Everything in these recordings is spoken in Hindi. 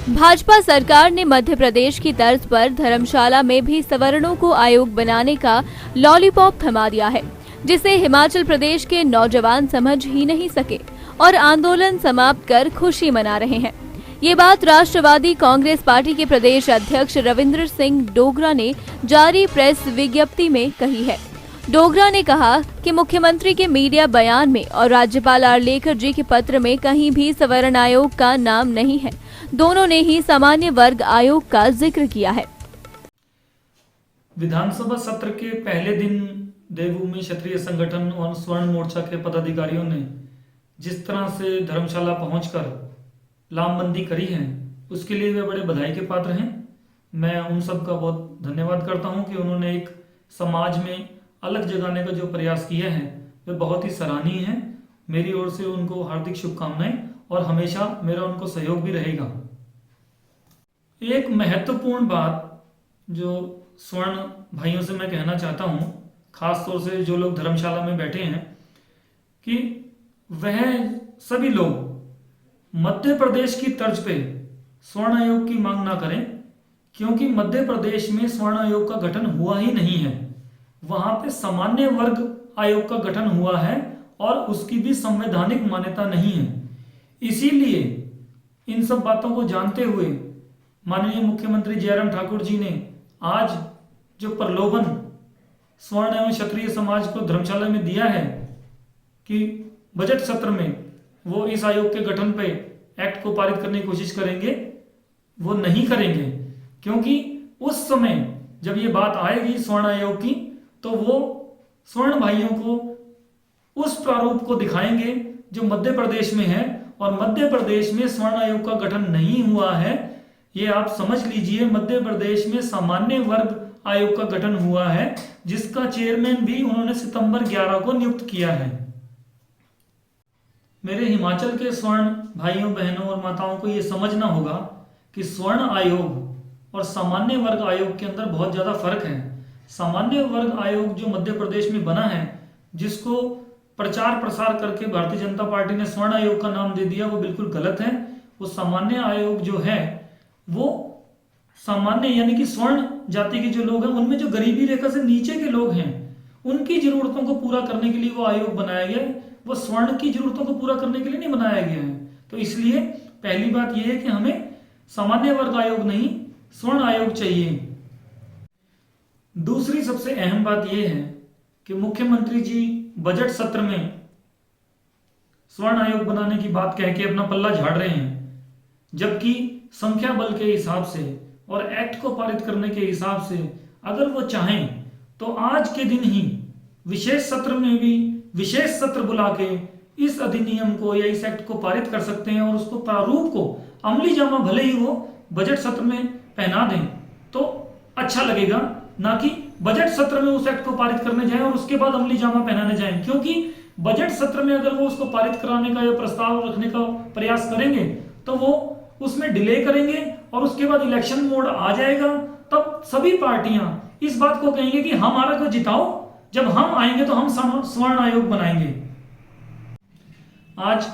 भाजपा सरकार ने मध्य प्रदेश की तर्ज पर धर्मशाला में भी सवर्णों को आयोग बनाने का लॉलीपॉप थमा दिया है, जिसे हिमाचल प्रदेश के नौजवान समझ ही नहीं सके और आंदोलन समाप्त कर खुशी मना रहे हैं। ये बात राष्ट्रवादी कांग्रेस पार्टी के प्रदेश अध्यक्ष रविंद्र सिंह डोगरा ने जारी प्रेस विज्ञप्ति में कही है। डोगरा ने कहा कि मुख्यमंत्री के मीडिया बयान में और राज्यपाल आर्लेकर जी के पत्र में कहीं भी सवर्ण आयोग का नाम नहीं है। दोनों ने ही सामान्य वर्ग आयोग का जिक्र किया है। विधानसभा सत्र के पहले दिन देवभूमि क्षत्रिय संगठन और स्वर्ण मोर्चा के पदाधिकारियों ने जिस तरह से धर्मशाला पहुंचकर लामबंदी करी है, उसके लिए वे बड़े बधाई के पात्र हैं। मैं उन सब का बहुत धन्यवाद करता हूं कि उन्होंने एक समाज में अलग जगाने का जो प्रयास किया है वे बहुत ही सराहनीय है। मेरी ओर से उनको हार्दिक शुभकामनाएं और हमेशा मेरा उनको सहयोग भी रहेगा। एक महत्वपूर्ण बात जो स्वर्ण भाइयों से मैं कहना चाहता हूं, खास तौर से जो लोग धर्मशाला में बैठे हैं, कि वह सभी लोग मध्य प्रदेश की तर्ज पे स्वर्ण आयोग की मांग ना करें, क्योंकि मध्य प्रदेश में स्वर्ण आयोग का गठन हुआ ही नहीं है। वहां पे सामान्य वर्ग आयोग का गठन हुआ है और उसकी भी संवैधानिक मान्यता नहीं है। इसीलिए इन सब बातों को जानते हुए माननीय मुख्यमंत्री जयराम ठाकुर जी ने आज जो प्रलोभन स्वर्ण एवं क्षत्रिय समाज को धर्मशाला में दिया है कि बजट सत्र में वो इस आयोग के गठन पे एक्ट को पारित करने की कोशिश करेंगे, वो नहीं करेंगे, क्योंकि उस समय जब ये बात आएगी स्वर्ण आयोग की, तो वो स्वर्ण भाइयों को उस प्रारूप को दिखाएंगे जो मध्य प्रदेश में है, और मध्य प्रदेश में स्वर्ण आयोग का गठन नहीं हुआ है। ये आप समझ लीजिए, मध्य प्रदेश में सामान्य वर्ग आयोग का गठन हुआ है, जिसका चेयरमैन भी उन्होंने सितंबर 11 को नियुक्त किया है। मेरे हिमाचल के स्वर्ण भाइयों बहनों और माताओं को यह समझना होगा कि स्वर्ण आयोग और सामान्य वर्ग आयोग के अंदर बहुत ज्यादा फर्क है। सामान्य वर्ग आयोग जो मध्य प्रदेश में बना है, जिसको प्रचार प्रसार करके भारतीय जनता पार्टी ने स्वर्ण आयोग का नाम दे दिया, वो बिल्कुल गलत है। वो सामान्य आयोग जो है वो सामान्य यानी कि स्वर्ण जाति के जो लोग हैं, उनमें जो गरीबी रेखा से नीचे के लोग हैं, उनकी जरूरतों को पूरा करने के लिए वो आयोग बनाया गया है। वो स्वर्ण की जरूरतों को पूरा करने के लिए नहीं बनाया गया है। तो इसलिए पहली बात यह है कि हमें सामान्य वर्ग आयोग नहीं, स्वर्ण आयोग चाहिए। दूसरी सबसे अहम बात यह है कि मुख्यमंत्री जी बजट सत्र में स्वर्ण आयोग बनाने की बात कह के अपना पल्ला झाड़ रहे हैं, जबकि संख्या बल के हिसाब से और एक्ट को पारित करने के हिसाब से अगर वो चाहें तो आज के दिन ही विशेष सत्र में भी विशेष सत्र बुला के इस अधिनियम को या इस एक्ट को पारित कर सकते हैं, और उसको प्रारूप को अमली जामा भले ही वो बजट सत्र में पहना दें तो अच्छा लगेगा, ना कि बजट सत्र में उस एक्ट को पारित करने जाएं और उसके बाद अमली जामा पहनाने जाएं। क्योंकि बजट सत्र में अगर वो उसको पारित कराने का या प्रस्ताव रखने का प्रयास करेंगे तो वो उसमें डिले करेंगे और उसके बाद इलेक्शन मोड आ जाएगा। तब सभी पार्टियां इस बात को कहेंगे कि हमारा को जिताओ, जब हम आएंगे तो हम स्वर्ण आयोग बनाएंगे। आज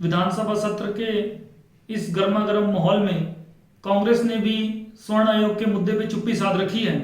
विधानसभा सत्र के इस गर्मा गर्म माहौल में कांग्रेस ने भी स्वर्ण आयोग के मुद्दे पे चुप्पी साध रखी है,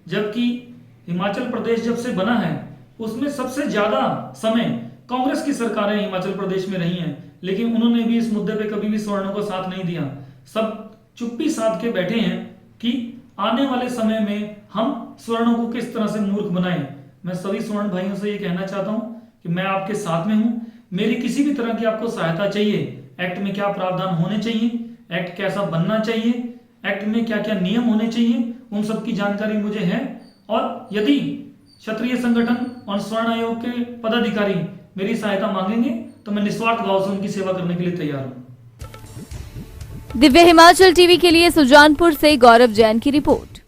जबकि हिमाचल प्रदेश जब से बना है उसमें सबसे ज्यादा समय कांग्रेस की सरकारें हिमाचल प्रदेश में रही हैं, लेकिन उन्होंने भी इस मुद्दे पे कभी भी स्वर्णों को साथ नहीं दिया। सब चुप्पी साध के बैठे हैं कि आने वाले समय में हम स्वर्णों को किस तरह से मूर्ख बनाएं। मैं सभी स्वर्ण भाइयों से ये कहना चाहता हूं कि मैं आपके साथ में हूं। मेरी किसी भी तरह की आपको सहायता चाहिए, एक्ट में क्या प्रावधान होने चाहिए, एक्ट कैसा बनना चाहिए, एक्ट में क्या क्या नियम होने चाहिए, उन सब की जानकारी मुझे है। और यदि क्षत्रिय संगठन और स्वर्ण आयोग के पदाधिकारी मेरी सहायता मांगेंगे तो मैं निस्वार्थ भाव से उनकी सेवा करने के लिए तैयार हूं। दिव्य हिमाचल टीवी के लिए सुजानपुर से गौरव जैन की रिपोर्ट।